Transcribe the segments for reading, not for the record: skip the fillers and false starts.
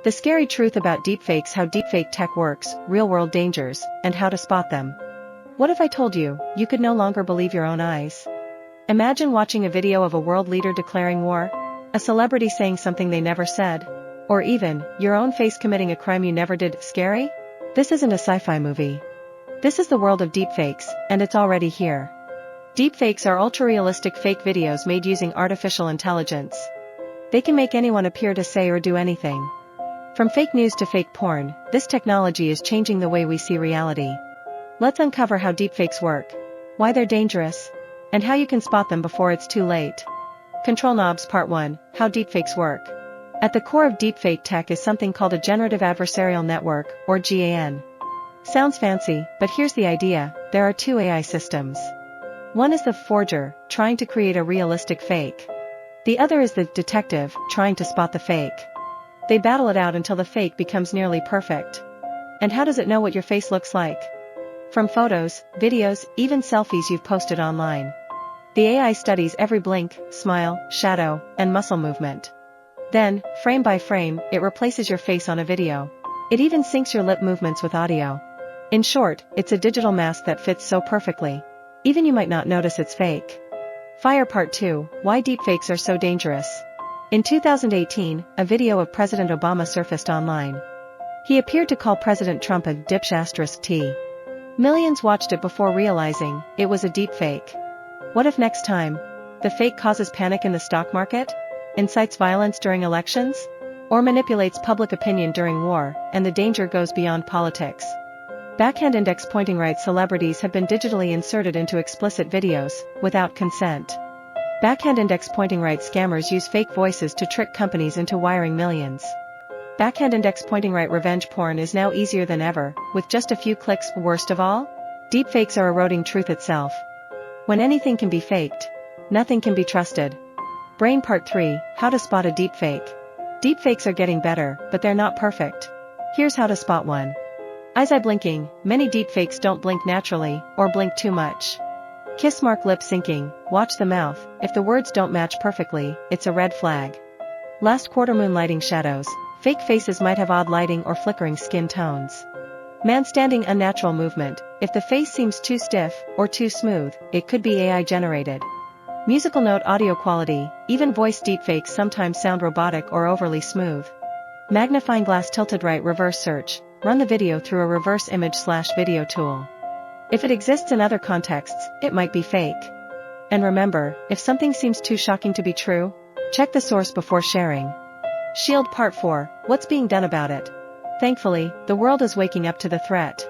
The scary truth about deepfakes, how deepfake tech works, real-world dangers, and how to spot them. What if I told you, you could no longer believe your own eyes? Imagine watching a video of a world leader declaring war, a celebrity saying something they never said, or even, your own face committing a crime you never did. Scary? This isn't a sci-fi movie. This is the world of deepfakes, and it's already here. Deepfakes are ultra-realistic fake videos made using artificial intelligence. They can make anyone appear to say or do anything. From fake news to fake porn, this technology is changing the way we see reality. Let's uncover how deepfakes work, why they're dangerous, and how you can spot them before it's too late. Control Knobs Part 1, How Deepfakes Work. At the core of deepfake tech is something called a Generative Adversarial Network, or GAN. Sounds fancy, but here's the idea: there are two AI systems. One is the forger, trying to create a realistic fake. The other is the detective, trying to spot the fake. They battle it out until the fake becomes nearly perfect. And how does it know what your face looks like? From photos, videos, even selfies you've posted online. The AI studies every blink, smile, shadow, and muscle movement. Then, frame by frame, it replaces your face on a video. It even syncs your lip movements with audio. In short, it's a digital mask that fits so perfectly. Even you might not notice it's fake. Fire Part 2, Why Deepfakes Are So Dangerous. In 2018, a video of President Obama surfaced online. He appeared to call President Trump a dipsh*t. Millions watched it before realizing it was a deepfake. What if next time, the fake causes panic in the stock market, incites violence during elections, or manipulates public opinion during war, and the danger goes beyond politics? Backhand index pointing right celebrities have been digitally inserted into explicit videos, without consent. Backhand index pointing right scammers use fake voices to trick companies into wiring millions. Backhand index pointing right revenge porn is now easier than ever, with just a few clicks. Worst of all, deepfakes are eroding truth itself. When anything can be faked, nothing can be trusted. Brain Part 3, How to Spot a Deepfake. Deepfakes are getting better, but they're not perfect. Here's how to spot one. Eyes blinking. Many deepfakes don't blink naturally, or blink too much. Kiss mark lip syncing. Watch the mouth. If the words don't match perfectly, it's a red flag. Last quarter moon lighting shadows. Fake faces might have odd lighting or flickering skin tones. Man standing unnatural movement. If the face seems too stiff, or too smooth, it could be AI generated. Musical note audio quality. Even voice deepfakes sometimes sound robotic or overly smooth. Magnifying glass tilted right reverse search. Run the video through a reverse image/video tool. If it exists in other contexts, it might be fake. And remember, if something seems too shocking to be true, check the source before sharing. Shield Part 4, What's being done about it? Thankfully, the world is waking up to the threat.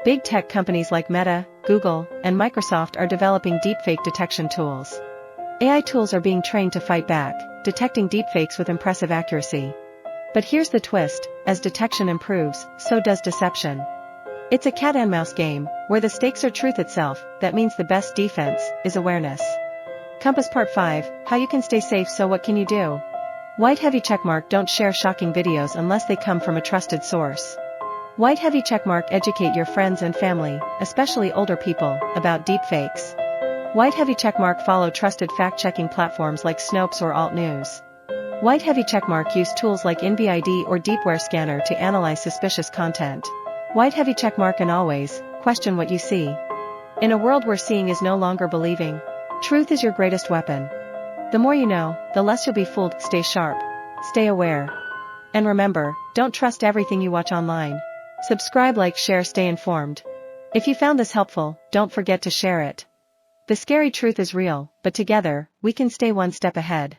Big tech companies like Meta, Google, and Microsoft are developing deepfake detection tools. AI tools are being trained to fight back, detecting deepfakes with impressive accuracy. But here's the twist: as detection improves, so does deception. It's a cat-and-mouse game, where the stakes are truth itself. That means the best defense is awareness. Compass Part 5, How you can stay safe. So what can you do? White heavy checkmark. Don't share shocking videos unless they come from a trusted source. White heavy checkmark. Educate your friends and family, especially older people, about deepfakes. White heavy checkmark. Follow trusted fact-checking platforms like Snopes or Alt News. White heavy checkmark. Use tools like InVid or Deepware Scanner to analyze suspicious content. White heavy checkmark. And always, question what you see. In a world where seeing is no longer believing, truth is your greatest weapon. The more you know, the less you'll be fooled. Stay sharp. Stay aware. And remember, don't trust everything you watch online. Subscribe, like, share, stay informed. If you found this helpful, don't forget to share it. The scary truth is real, but together, we can stay one step ahead.